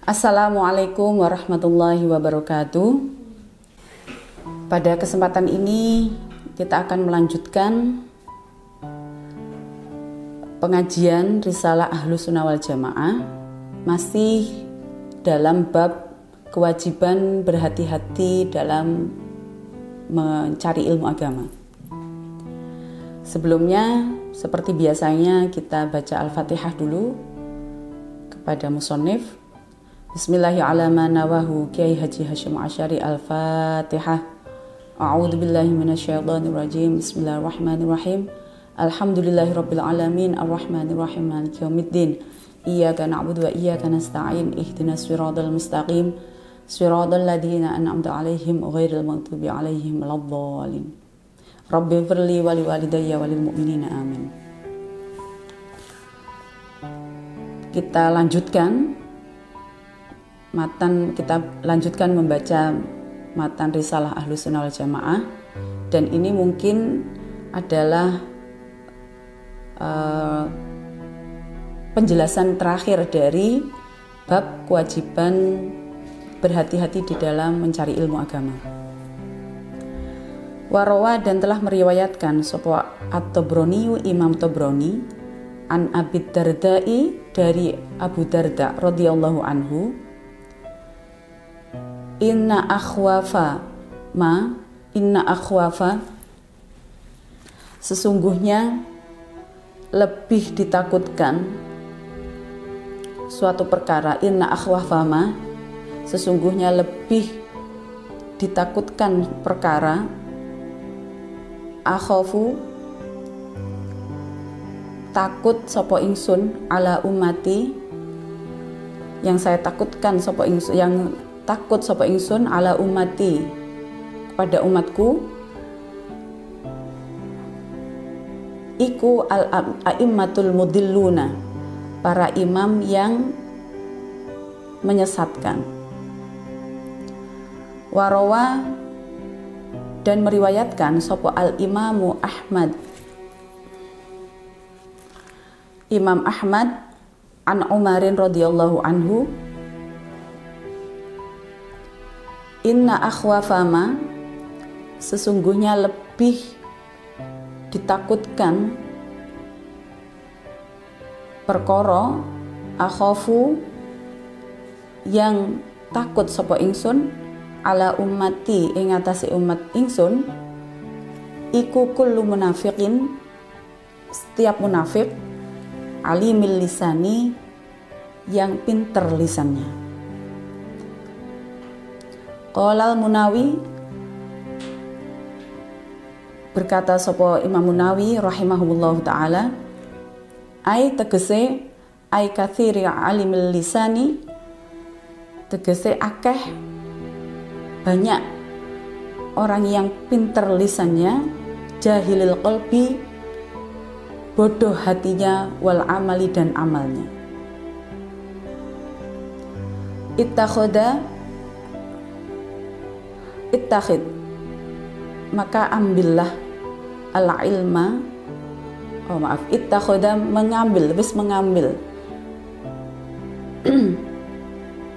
Assalamualaikum warahmatullahi wabarakatuh. Pada kesempatan ini kita akan melanjutkan pengajian Risalah Ahlus Sunnah wal Jamaah, masih dalam bab kewajiban berhati-hati dalam mencari ilmu agama. Sebelumnya, seperti biasanya kita baca Al-Fatihah dulu kepada musannif. Bismillahirrahmanirrahim. Kiai Haji Hasyim Asy'ari. Al-Fatihah. A'udzubillahi minasyaitonirrajim. Bismillahirrahmanirrahim. Alhamdulillahirabbil alamin arrahmanirrahim maliki yaumiddin. Iyyaka na'budu wa iyyaka nasta'in. Ihdinas siratal mustaqim. Siratal ladzina an'amta 'alaihim ghairil maghdubi 'alaihim waladdallin. Rabbighfirli wa liwalidayya walil mu'minina amin. Kita lanjutkan membaca matan Risalah Ahlus Sunnah wal Jamaah, dan ini mungkin adalah penjelasan terakhir dari bab kewajiban berhati-hati di dalam mencari ilmu agama. Warawa, dan telah meriwayatkan sapa At-Tabrani, Imam Tabrani, an Abi Dardai, dari Abu Darda radhiyallahu anhu, inna akhwafa sesungguhnya lebih ditakutkan suatu perkara. Inna akhwafa ma, sesungguhnya lebih ditakutkan perkara. Akhafu, takut sapa ingsun, ala ummati, yang saya takutkan sapa ingsun, yang takut sapa ingsun, ala ummati, kepada umatku, iku al-a'immatul mudilluna, para imam yang menyesatkan. Warawa, dan meriwayatkan sapa al-imamu Ahmad, Imam Ahmad, an Umarin radhiyallahu anhu, inna akhwafama, sesungguhnya lebih ditakutkan perkara, akhafu, yang takut sapa ingsun, ala ummati, ing atase umat ingsun, iku kullu munafiqin, setiap munafik, alimil lisani, yang pinter lisannya. Qala al-Munawi, berkata sapa Imam Munawi rahimahullahu taala, ai tegese, ai katsiri alimil lisani, tegese akeh, banyak orang yang pinter lisannya, jahilil qalbi, bodoh hatinya, wal amali, dan amalnya. Ittakhid, maka ambillah, al-ilma, ittakhadha, mengambil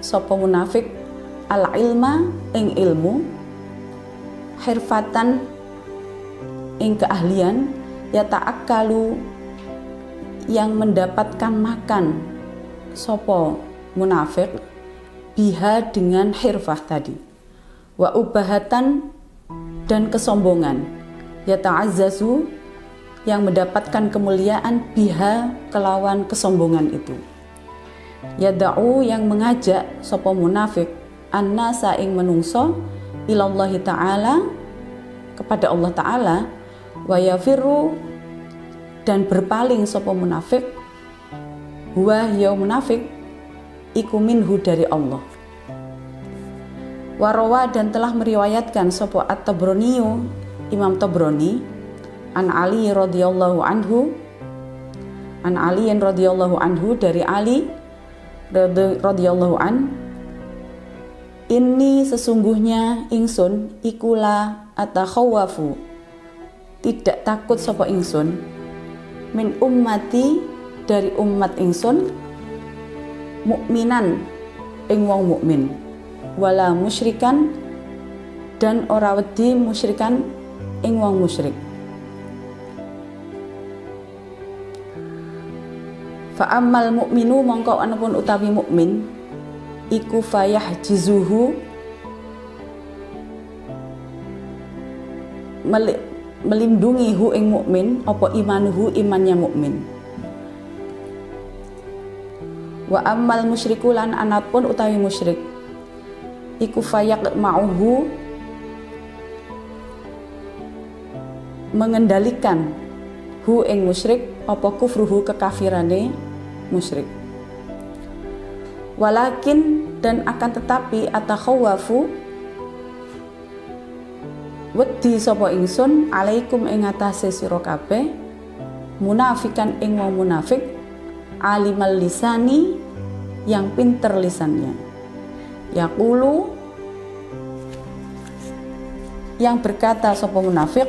sapa munafik, al-ilma, ing ilmu, hirfatan, ing keahlian, yata'akkalu, yang mendapatkan makan sapa munafik, biha, dengan hirfah tadi, wa ubahatan, dan kesombongan, yata'azzazu, yang mendapatkan kemuliaan, biha, kelawan kesombongan itu, yada'u, yang mengajak sapa munafik, annasa, ing menungso, ilallahi ta'ala, kepada Allah ta'ala, wa yafiru, dan berpaling sapa munafik, huwa, ya munafik, iku minhu, dari Allah. Warawa, dan telah meriwayatkan sapa At-Tabrani, Imam Tabrani, an Ali radhiyallahu anhu, an Ali radhiyallahu anhu, dari Ali radhiyallahu an, inni, sesungguhnya ingsun, ikula atakhawafu, tidak takut sapa ingsun min ummati dari umat ingsun mukminan ing wong mukmin wala musyrikan dan ora wedi musyrikan ing wong musyrik. Fa ammal mukminu mongko anapun utawi mukmin iku fayahjizuhu melindungi hu ing mukmin apa imanuhu imannya mukmin. Wa ammal musyriku lan anapun utawi musyrik iku fayak ma'uhu mengendalikan hu ing musyrik apa kufruhu kekafirane musyrik. Walakin dan akan tetapi atakhawafu wedi sapa ingsun alaikum ing atase sira kabeh munafikan ing wong munafik alimal lisani yang pinter lisannya yaqulu yang berkata sapa munafik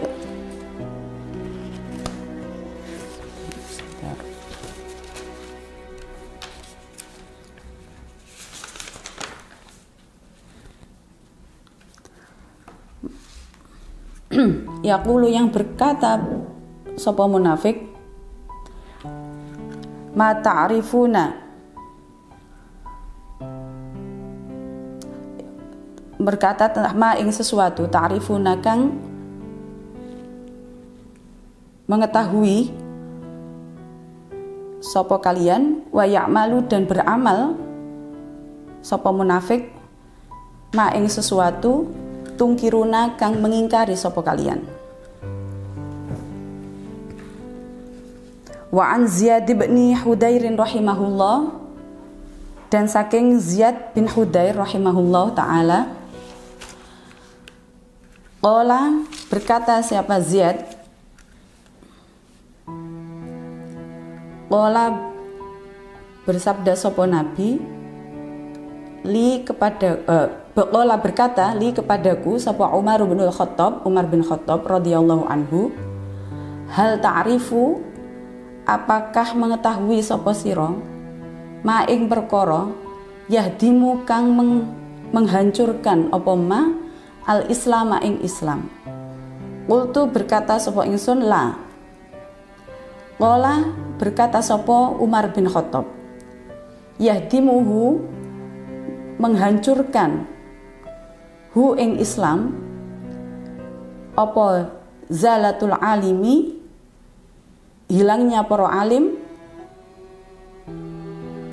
yaqulu yang berkata sapa munafik ma ta'rifuna berkata ma ing sesuatu ta'rifuna kang mengetahui sapa kalian wa ya'malu dan beramal sapa munafik ma ing sesuatu tungkiruna kang mengingkari sapa kalian. Wa an Ziyad bin Hudair rahimahullah dan saking Ziyad bin Hudair rahimahullah taala qala berkata siapa Ziyad qala bersabda sapa nabi li kepada qala berkata li kepadaku sapa Umar bin Khattab radhiyallahu anhu hal ta'rifu apakah mengetahui sapa sira ma ing perkara yahdimu kang menghancurkan apa ma al islama ing Islam. Qultu berkata sapa ingsun la. Qala berkata sapa Umar bin Khattab yahdimuhu menghancurkan hu ing Islam apa zalatul alimi hilangnya para alim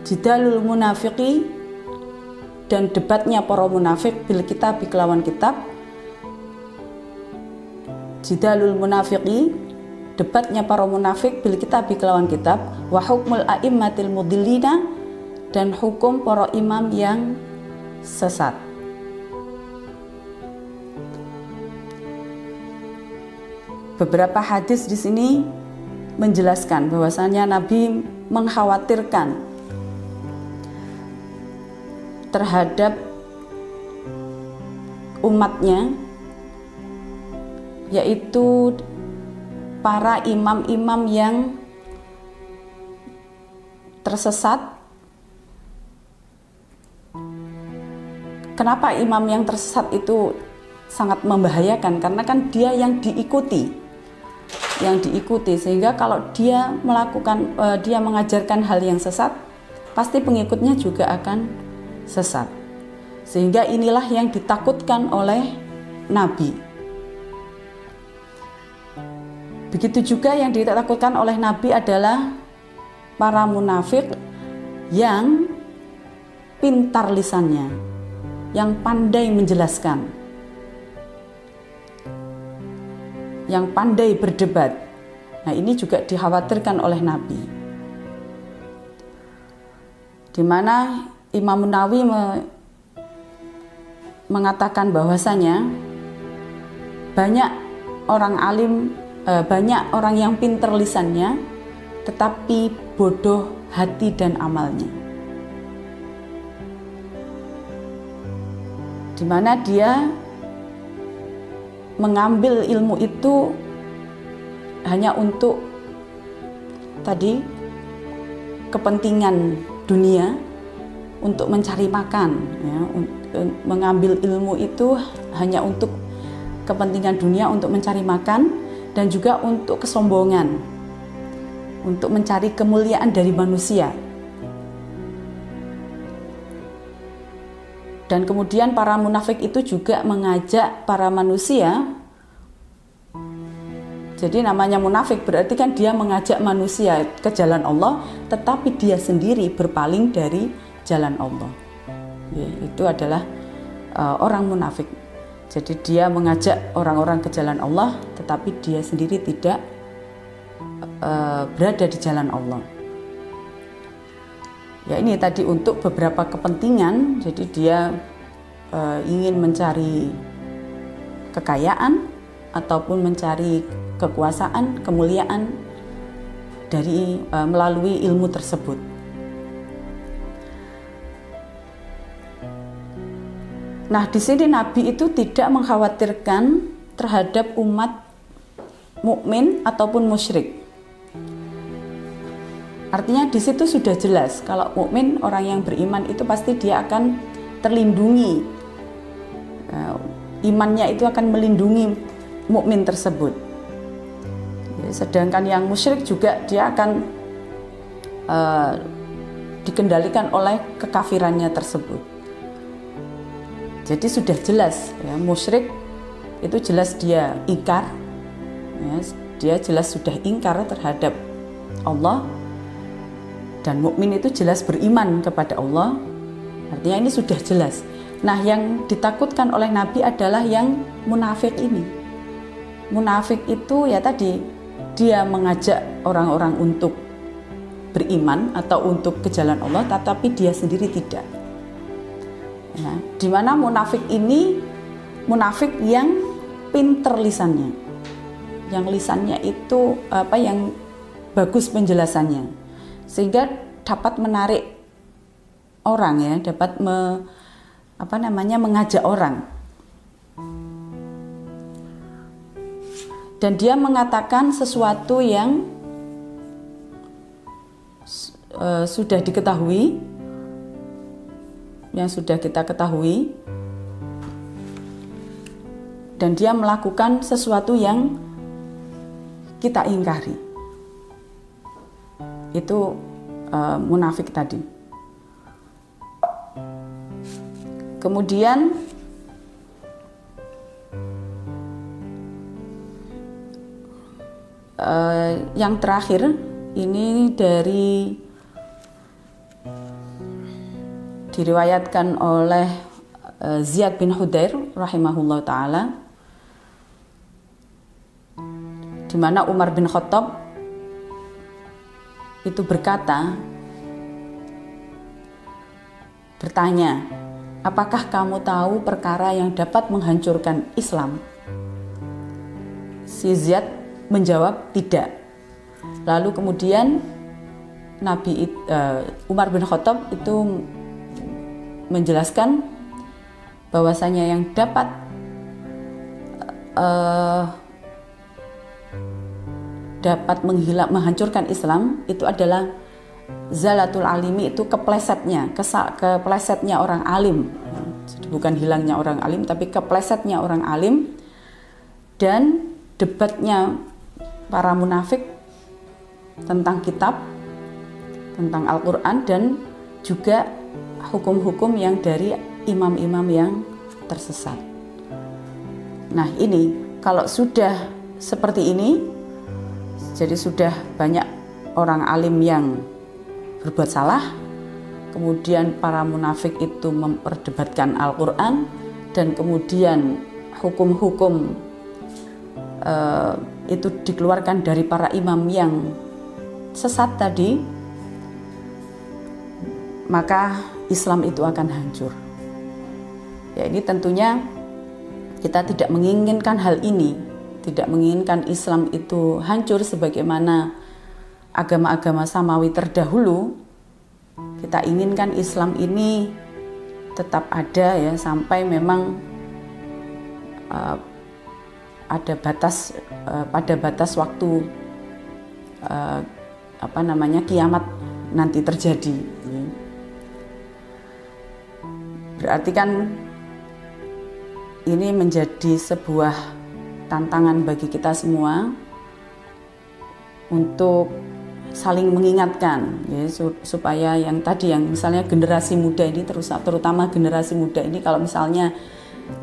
jidalul munafiqi dan debatnya para munafik bil kitab kelawan kitab jidalul munafiqi debatnya para munafik bil kitab kelawan kitab wa hukmul a'immatil mudillina dan hukum para imam yang sesat. Beberapa hadis di sini menjelaskan bahwasanya Nabi mengkhawatirkan terhadap umatnya, yaitu para imam-imam yang tersesat. Kenapa imam yang tersesat itu sangat membahayakan? Karena kan dia yang diikuti, sehingga kalau dia melakukan, dia mengajarkan hal yang sesat, pasti pengikutnya juga akan sesat. Sehingga inilah yang ditakutkan oleh Nabi. Begitu juga yang ditakutkan oleh Nabi adalah para munafik yang pintar lisannya, yang pandai menjelaskan, yang pandai berdebat. Nah, ini juga dikhawatirkan oleh Nabi. Di mana Imam Nawawi mengatakan bahwasanya banyak orang alim, banyak orang yang pintar lisannya tetapi bodoh hati dan amalnya. Di mana dia mengambil ilmu itu hanya untuk tadi kepentingan dunia, untuk mencari makan, ya, mengambil ilmu itu hanya untuk kepentingan dunia, untuk mencari makan, dan juga untuk kesombongan, untuk mencari kemuliaan dari manusia. Dan kemudian para munafik itu juga mengajak para manusia. Jadi namanya munafik berarti kan dia mengajak manusia ke jalan Allah, tetapi dia sendiri berpaling dari jalan Allah. Ya, itu adalah orang munafik. Jadi dia mengajak orang-orang ke jalan Allah, tetapi dia sendiri tidak berada di jalan Allah. Ya, ini tadi untuk beberapa kepentingan. Jadi dia ingin mencari kekayaan ataupun mencari kekuasaan, kemuliaan dari melalui ilmu tersebut. Nah, di sini Nabi itu tidak mengkhawatirkan terhadap umat mukmin ataupun musyrik. Artinya di situ sudah jelas kalau mukmin, orang yang beriman itu pasti dia akan terlindungi. Imannya itu akan melindungi mukmin tersebut. Sedangkan yang musyrik juga dia akan dikendalikan oleh kekafirannya tersebut. Jadi sudah jelas, ya, musyrik itu jelas dia ingkar, ya, dia jelas sudah ingkar terhadap Allah. Dan mukmin itu jelas beriman kepada Allah. Artinya ini sudah jelas. Nah, yang ditakutkan oleh Nabi adalah yang munafik ini. Munafik itu ya tadi, dia mengajak orang-orang untuk beriman atau untuk ke jalan Allah, tetapi dia sendiri tidak. Ya, di mana munafik ini munafik yang pinter lisannya. Yang lisannya itu yang bagus penjelasannya. Sehingga dapat menarik orang, ya, dapat mengajak orang. Dan dia mengatakan sesuatu yang sudah diketahui, yang sudah kita ketahui, dan dia melakukan sesuatu yang kita ingkari. Itu munafik tadi. Kemudian yang terakhir ini diriwayatkan oleh Ziyad bin Hudair rahimahullah ta'ala, di mana Umar bin Khattab itu bertanya, apakah kamu tahu perkara yang dapat menghancurkan Islam? Si Ziyad menjawab tidak. Lalu kemudian Umar bin Khattab itu menjelaskan bahwasanya yang dapat menghancurkan Islam itu adalah zalatul alimi, itu keplesetnya orang alim. Jadi bukan hilangnya orang alim, tapi keplesetnya orang alim, dan debatnya para munafik tentang kitab, tentang Al-Quran, dan juga hukum-hukum yang dari imam-imam yang tersesat. Nah, ini kalau sudah seperti ini, jadi sudah banyak orang alim yang berbuat salah, kemudian para munafik itu memperdebatkan Al-Quran, dan kemudian hukum-hukum itu dikeluarkan dari para imam yang sesat tadi, maka Islam itu akan hancur. Ya, ini tentunya kita tidak menginginkan hal ini, tidak menginginkan Islam itu hancur sebagaimana agama-agama samawi terdahulu. Kita inginkan Islam ini tetap ada, ya, sampai memang ada batas pada batas waktu kiamat nanti terjadi. Berarti kan ini menjadi sebuah tantangan bagi kita semua untuk saling mengingatkan, ya, supaya yang tadi, yang misalnya generasi muda ini, terutama generasi muda ini, kalau misalnya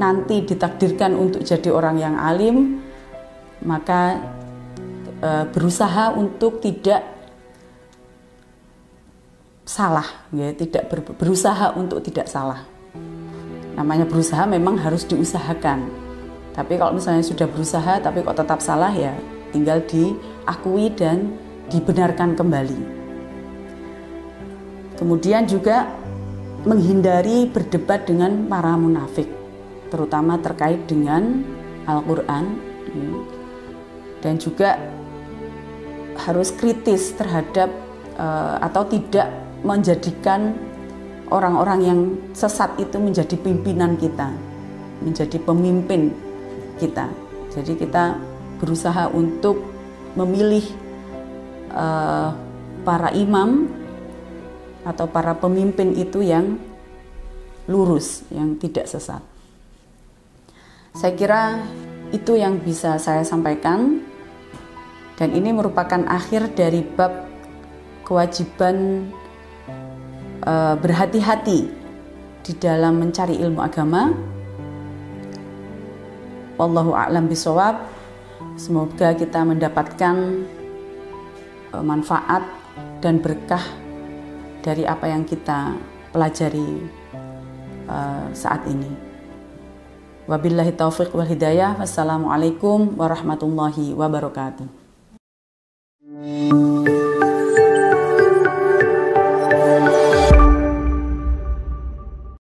nanti ditakdirkan untuk jadi orang yang alim, maka berusaha untuk tidak salah, ya, berusaha untuk tidak salah. Namanya berusaha memang harus diusahakan. Tapi kalau misalnya sudah berusaha tapi kok tetap salah, ya tinggal diakui dan dibenarkan kembali. Kemudian juga menghindari berdebat dengan para munafik, terutama terkait dengan Al-Quran, dan juga harus kritis terhadap atau tidak menjadikan orang-orang yang sesat itu menjadi pimpinan kita, menjadi pemimpin kita. Jadi kita berusaha untuk memilih para imam atau para pemimpin itu yang lurus, yang tidak sesat. Saya kira itu yang bisa saya sampaikan, dan ini merupakan akhir dari bab kewajiban berhati-hati di dalam mencari ilmu agama. Wallahu a'lam bishawab. Semoga kita mendapatkan manfaat dan berkah dari apa yang kita pelajari saat ini. Wabillahi taufiq wal hidayah. Wassalamualaikum warahmatullahi wabarakatuh.